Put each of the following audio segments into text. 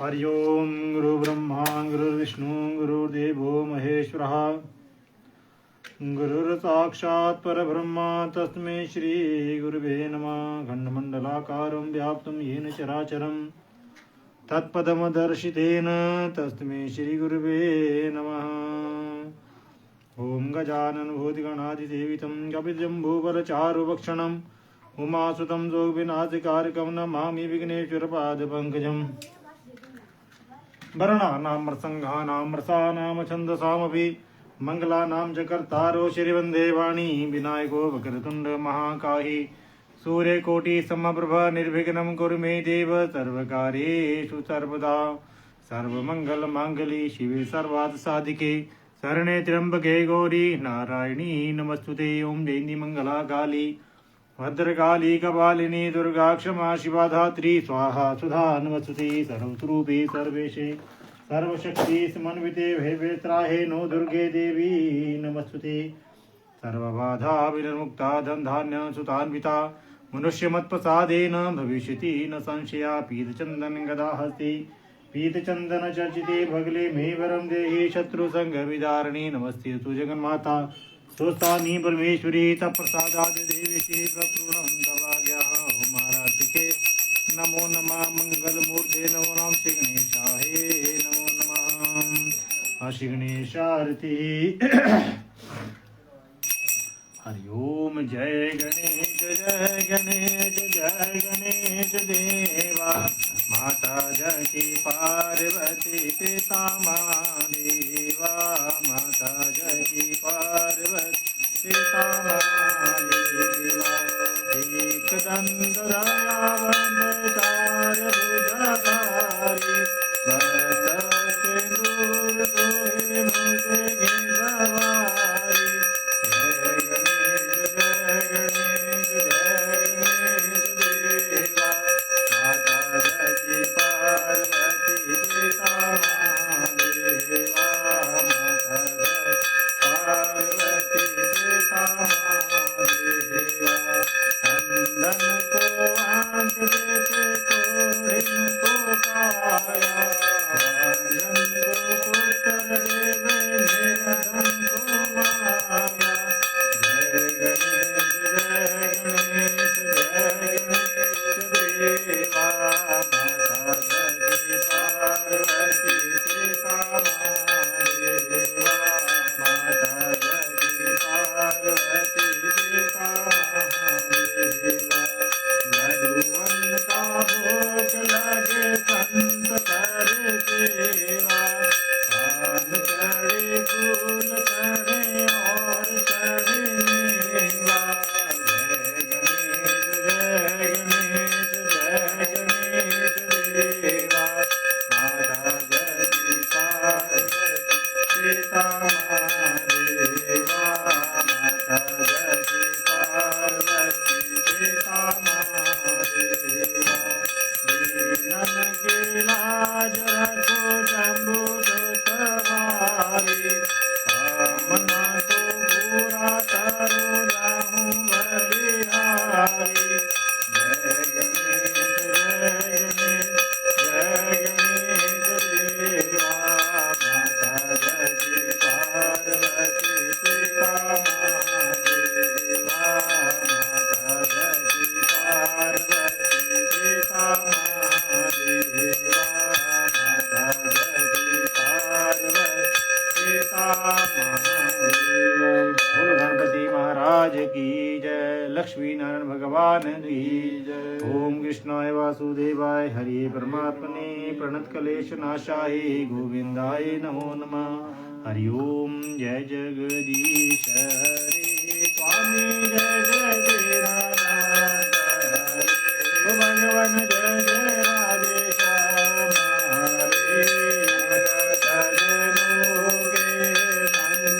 हरि ओम गुरु ब्रह्मा गुरुर्विष्णु गुरुर्देवो महेश्वरः गुरुर्साक्षात् परब्रह्म तस्मै श्री गुरुवे नमः। खण्डमण्डलाकारं व्याप्तं येन चराचरं तत्पदमदर्शितेन तस्मै श्री गुरुवे नमः। ओम गजानन भूतिगणाधिसेवितं कपिजम्बूफलचारुभक्षणं उमासुतं जोगविनाशकारकं नमामि विघ्नेश्वरपादपङ्कजम्। वर्णानां प्रसंगानां रसानां छन्दसामपि मङ्गलानां च कर्तारो श्रीवन्दे वाणी विनायको वक्रतुण्ड महाकाहि सूर्यकोटिसमप्रभा निर्विघ्नं कुरु मे देव सर्वकार्येषु सर्वदा। सर्वमङ्गलमाङ्गल्ये शिवे सर्वार्थसाधिके शरणे त्र्यम्बके गौरी नारायणी नमस्तुते। ओं जयन्ती मंगला काली भद्रकाली कपालिनी दुर्गा क्षमा शिवा धात्री स्वाहा सुधा नमस्तुते। सर्वस्वरूपे सर्वेशे सर्वशक्ति समन्विते भयवेत्राहे नो दुर्गे देवी नमस्तुते। सर्वबाधा विनिर्मुक्ता धनधान्य सुतान्विता मनुष्यमत्प्रसादेन भविष्यति न संशया। पीतचन्दन गदा हस्ते पीतचन्दन चर्चिते भगले मे वरं देहि शत्रुसंघविदारिणी नमस्ते तु जगन्माता सोस्तानी परमेश्वरी तत्प्रसादाद देवेशी प्रपूर्णं तवाज्ञाः ओम आराधिके नमो नमः। मंगलमूर्ते नमो नमः श्री गणेशाय नमो नमः। श्री गणेशारती हरि ओम जय गणेश जय गणेश देवा माता जकी पार्वती पिता महादेवा माता जकी पार्वती पिता महादेवा। एक दंड दयावन चार भुजधारी बस सिंदूर सोहे मुझे गिरवारी। जय गणेश देवा माता जकी पार्वती पिता महादेवा माता पार्वती पिता महादेवा। नंदन को आंख देते को इनको काया नंदन को पुत्र देवे निरंजन को माया। जय गणेश देवा माता जकी पार्वती पिता महादेवा माता जकी पार्वती पिता महादेवा। लड्डूवन का भोग लगे संत कर सेवा पान चढ़े फूल चढ़े और चढ़े मेवा। जय गणेश देवा माता जकी पार्वती पिता महादेवा माता जकी पार्वती पिता महादेवा। दीनन के लाज रखो शंभु सवारी कामना को पूरा करो राहु बलिहारी। जय गणेश देवा माता जकी पार्वती पिता महादेवा माता जकी पार्वती पिता महादेवा माता जकी पार्वती पिता महादेवा। बोलो गणपति महाराज की जय। लक्ष्मी नारायण भगवान की जय। ओम कृष्णाय वासुदेवाय हरि परमात्मने प्रणत क्लेश नाशाय गोविंदाय नमो नमः। हरि ओम जय जगदीश हरे स्वामी जय जय नारायण भगवान जय जय राजेश हरे सजनों के संग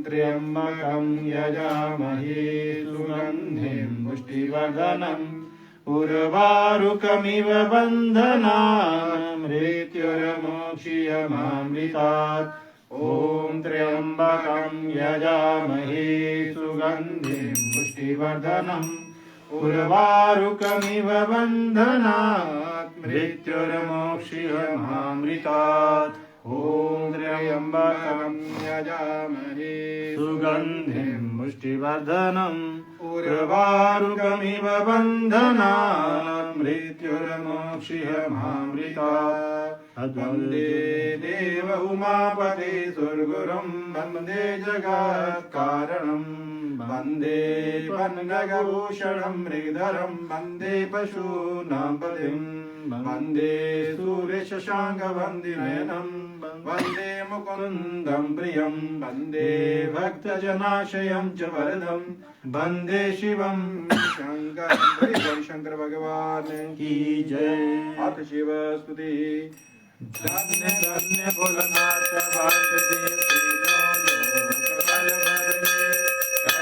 त्र्यम्बकं यजामहे सुगन्धिं पुष्टिवर्धनम् उर्वारुकमिव बन्धनान् मृत्युर्मोक्षीयमामृतात्। ॐ त्र्यम्बकं यजामहे सुगन्धिं पुष्टिवर्धनम् उर्वारुकमिव बन्धनात् मृत्युर्मोक्षीयमामृतात्। ॐ त्र्यम्बकं यजामहे सुगन्धिं पुष्टिवर्धनम् उर्वारुकमिव बन्धनात् मृत्युर्मोक्षीयमामृतात्। वन्दे देव उमापते सुरगुरुं वन्दे जगत्कारणं वन्दे पन्नगभूषणं मृगधरं वन्दे पशूनां पतिं वन्दे सूर्यशशाङ्कवन्दिनयनं वन्दे मुकुन्दं प्रियं वन्दे भक्तजनाशयं च वरदं वन्दे शिवं शङ्करं। शंकर भगवान की जय। अथ शिव स्तुति। धन्य धन्य भोलनाथ बांट दे तीनों लोक पल भर में,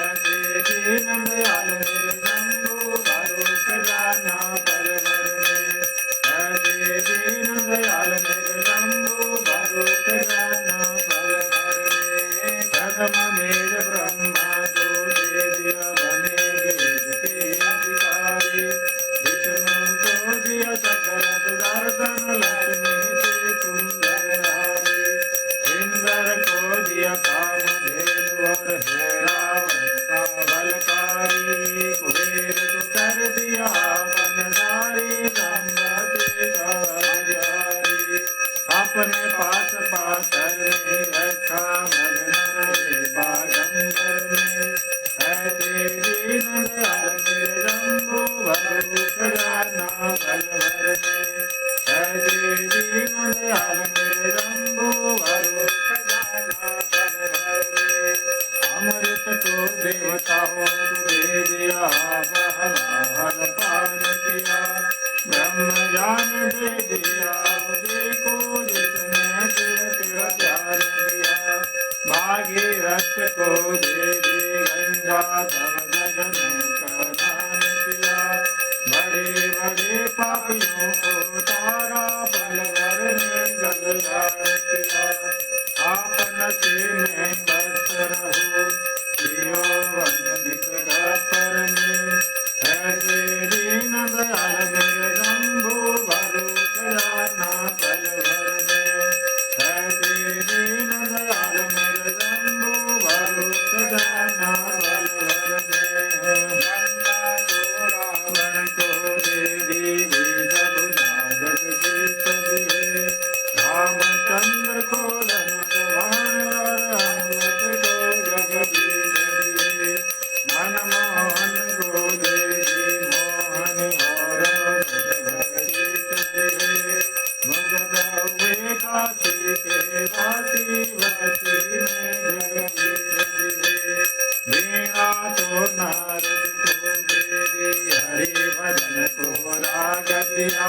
ऐसे दीन दयाल मेरे शंभु भरो खजाना पल भर में, ऐसे दीन दयाल मेरे शंभु भरो खजाना पल भर में। प्रथम मेर ब्रह्मा को दे दिया बने वेद के अधिकारी, विष्णु को दिया सकल सुदर्शन लक्ष्मी सुंदरहारी, इंद्र को दिया कामधेनु और हेरावता बलकारी, कुबेर को कर दिया बनधारी संपत्ति का अधिकारी। अपने पास पाकर नहीं रखा मगन रहे बागंबर में, ऐसे दीन दयाल मेरे शंभु भरो खजाना पल भर में, ऐसे दीन दयाल मेरे शंभु भरो खजाना पल भर में। अमृत को देवताओं को दे दिया बहलाल पान किया, ब्रह्म ज्ञान दे दिया देखो जिसने तेरा प्यार किया। भागीरथ को दे दी गंगा तब जग में का दान किया, बड़े बड़े पापियों को तारा बलवर ने जलदार किया। आपन से मैं बस रहूं जियो वंदित पर में ऐसे दीन दयाल मेरे शंभु भरो खजाना बलवर में ऐसे दीन दयाल मेरे शंभु भरो खजाना बलवर में। गंगा को रावण को दे देवी सब जगत के सदिए रामचंद्र को धनुर्वाण और हनुमत को जगदीश दिए। मनमोहन को देवी मोहन और मुगद हुए काशी के वासी वसी में जगदीश दिए। वीणा तो नारद को दे दी हरि भजन को राग दिया।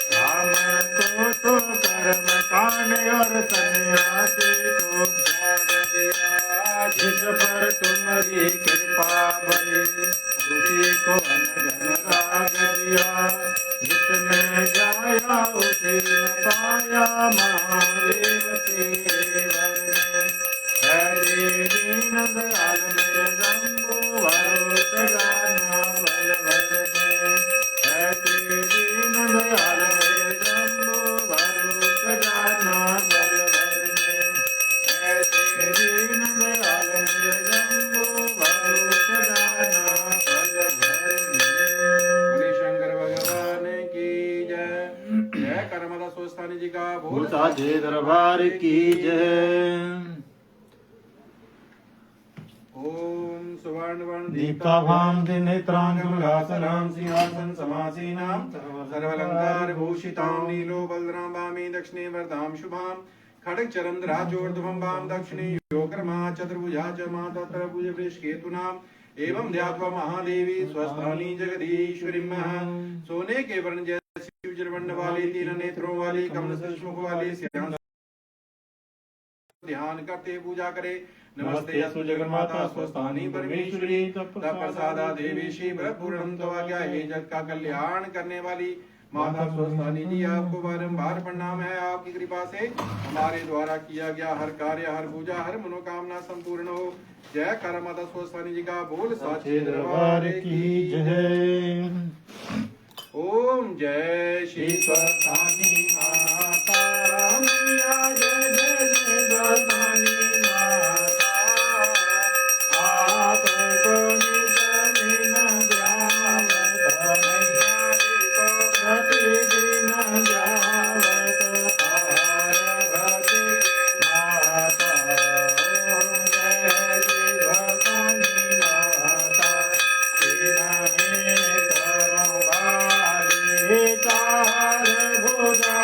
ब्राह्मण को तो कर्म कांड और सन्यासी को त्याग दिया। जिस पर तुम्हारी कृपा भई उसी को अनजन राग दिया। जिसने जाया उसे न पाया महादेव तेवर में। हरे दीन दयाल मेरे शंभु भरो खजाना बलवर में। ऐसे दीन दयाल मेरे शंभु भरो खजाना बलवर में। ऐसे दीन दयाल मेरे शंभु भरो खजाना बलवर में। बोले शंकर भगवान की जय। जय कर्मदा स्वस्थानी जी का बोल भूताजे दरबार की जय। ओम सुवर्ण दीप्ताभां त्रिनेत्रांगुलासनां सिंहासन समासीनां सर्वालंकार भूषितां नीलो बलरामामि दक्षिणे वरदां शुभां खड्ग चरम राजोर्ध्वं दक्षिणे योगर्मा चतुर्भुजा च माता तरभुज वृषकेतुनां एवं ध्यात्वा महादेवी स्वस्थानी जगदीश्वरी सोने के वर्ण जैसी उज्ज्वल वाली तीन नेत्रों वाली कमल सचमुख वाली श्याम ध्यान करते पूजा करे। नमस्ते अस्तु जगन्माता स्वस्थानी परमेश्वरी तत्प्रसादा देवी शिव पूर्णम तवाज्ञा हे जगत का कल्याण करने वाली माता स्वस्थानी जी आपको बारंबार प्रणाम है। आपकी कृपा से हमारे द्वारा किया गया हर कार्य हर पूजा हर मनोकामना संपूर्ण हो। जय कर माता स्वस्थानी जी का बोल साचे दरबार की जय। ओम जय श्री स्वस्थानी माता मैया जय जय जय स्वस्थानी माता आपको निसरिन जावत मैया जी को प्रतिदिन जावत पार्वती माता। ओम जय श्री स्वस्थानी माता तीन में करो वाली चार भुजा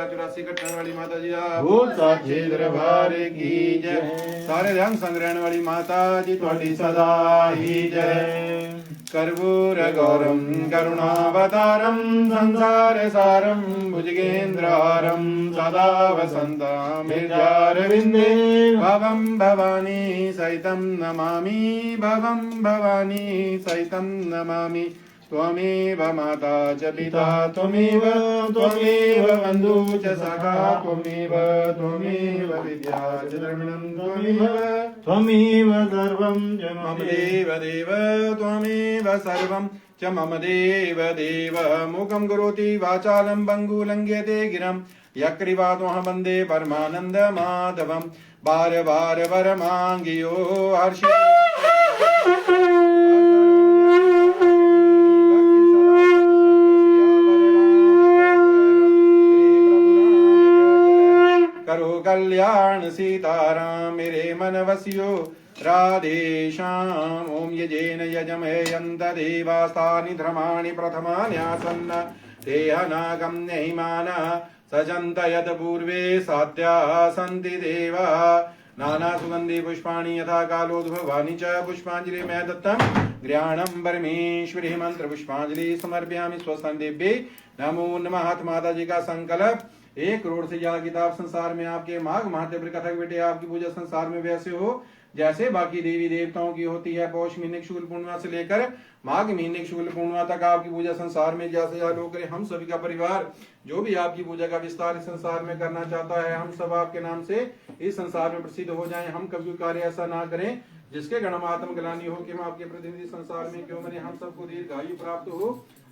84 कट्टन वाली माता जी दा भूत साचे दरबार की जय सारे रंग संग रहने वाली माता जी ਤੁਹਾਡੀ सदा ही जय कर्पूर गौरम करुणावतारम संसार सारम भुजगेन्द्रहारम सदा वसन्तामिर्जारविन्दे भवं भवानी सहितं नमामि भवं भवानी सहितं नमामि त्वमेव माता च पिता त्वमेव बन्धु च सखा त्वमेव विद्या च द्रविणं त्वमेव सर्वं च मम देव देव त्वमेव सर्वं च मम देव देव मूकं करोति वाचालं पङ्गुलङ्घ्यते गिरं यकृपात्महं वन्दे परमानन्द माधवं बार बार वरमाङ्गियो हर्षि करो कल्याण सीताराम मेरे मन वसियो राधे श्याम ओम यजेन यजमहेयन्त देवास्तानि धर्माणि प्रथमान्यासन्न देहनागं नहिमानः सजन्त यत् पूर्वे सात्या सन्ति देवा नाना सुगन्धि पुष्पाणि यथा कालोद्भवानि च पुष्पाञ्जलि मैं दत्तं गृहाणं परमेश्वरी मंत्र पुष्पांजलि समर्पयामि स्वस्ति नमो नमः माता जी का संकल्प 1 करोड़ से ज्यादा किताब संसार में आपके माघ महादेव कथक बेटे आपकी पूजा संसार में वैसे हो जैसे बाकी देवी देवताओं की होती है। पौष महीने की शुक्ल पूर्णिमा से लेकर माघ महीने की शुक्ल पूर्णिमा तक आपकी पूजा संसार में जैसे लोग करें। हम सभी का परिवार जो भी आपकी पूजा का विस्तार इस संसार में करना चाहता है हम सब आपके नाम से इस संसार में प्रसिद्ध हो जाएं। हम कभी कार्य ऐसा ना करें जिसके गणमात्म ग्लानि हो कि हम आपके प्रतिनिधि संसार में क्यों बने। हम सबको दीर्घायु प्राप्त हो।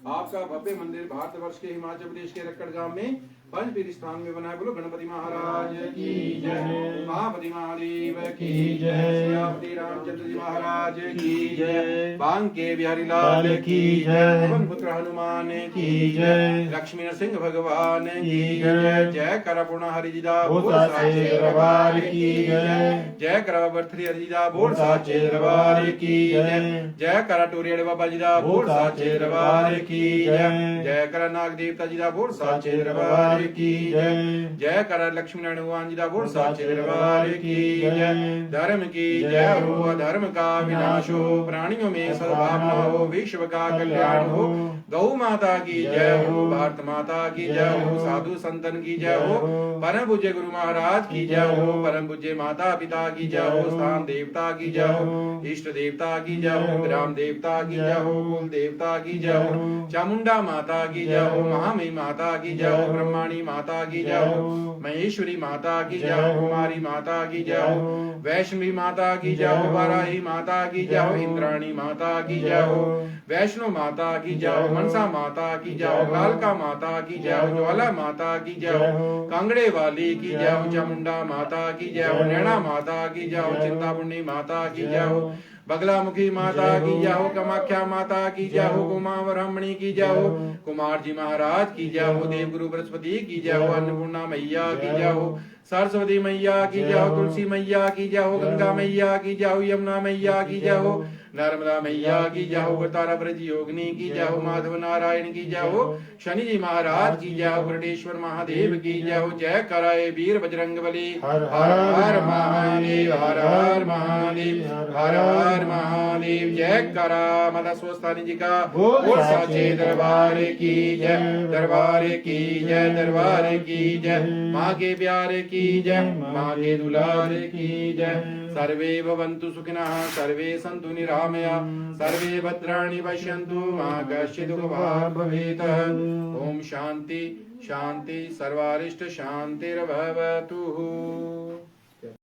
आपका भव्य मंदिर भारतवर्ष के हिमाचल प्रदेश के रक्कड़ गांव में पंचपीर स्थान में बना है। बोलो गणपति महाराज की जय, महापति महादेव की जय, श्री रामचंद्र जी महाराज की जय, बांके बिहारी लाल की जय, पवन पुत्र हनुमान की जय, लक्ष्मी नरसिंह भगवान की जय। जय कर पूर्ण हरि जी दा बोल साचे दरबार की जय, जय कर बर्थरी हरि जी दा बोल साचे दरबार की जय, जय कर टोरियाड़े बाबा जी दा बोल साचे दरबार की जय, जय कर नाग देवता जी दा बोल साचे दरबार की जय, जय कर लक्ष्मी नारायण भगवान जी दा बोल साचे दरबार की जय। धर्म की जय हो अधर्म का विनाश हो प्राणियों में सद्भावना हो विश्व का कल्याण हो। गौ माता की जय हो भारत माता की जय हो साधु संतन की जय हो परम पूज्य गुरु महाराज की जय हो परम पूज्य माता पिता की जय हो स्थान देवता की जय हो इष्ट देवता की जय हो ग्राम देवता की जय हो कुल देवता की जय हो चामुंडा माता की जय हो महामयी माता की जय हो ब्रह्माणी माता की जय हो महेश्वरी माता की जय हो कुमारी माता की जय हो वैष्णवी माता की जय हो वाराही माता की जय हो इंद्राणी माता की जय हो वैष्णो माता की जय हो मनसा माता की जय हो कालका माता की जय हो ज्वाला माता की जय हो कांगड़े वाली की जय हो चामुंडा माता की जय हो नैना माता की जय हो चिंतापुर्णी माता की जय हो बगलामुखी माता की जय हो कामाख्या माता की जय हो गोमा ब्राह्मणी की जय हो कुमार जी महाराज की जय हो देवगुरु बृहस्पति की जय हो अन्नपूर्णा मैया की जय हो सरस्वती मैया की जय हो तुलसी मैया की जय हो गंगा मैया की जय हो यमुना मैया की जय हो नर्मदा मैया की जय हो तारा ब्रज योगिनी की जय हो माधव नारायण की जय हो शनि जी महाराज की जय हो गुरुडेश्वर महादेव की जय हो जय कराए वीर बजरंग बली हर हर महादेव हर हर महादेव हर हर महादेव जय करा माता स्वस्थानी जी का बोल साचे दरबार की जय दरबार की जय दरबार की जय माँ के प्यारे की जय माँ के दुलार की जय सर्वे भवन्तु सुखिनः सर्वे सन्तु निरामया सर्वे भद्राणि पश्यन्तु मा कश्चित् दुःखभाग् भवेत्। ओम शांति शांति सर्वारिष्ट शांतिर्भवतु।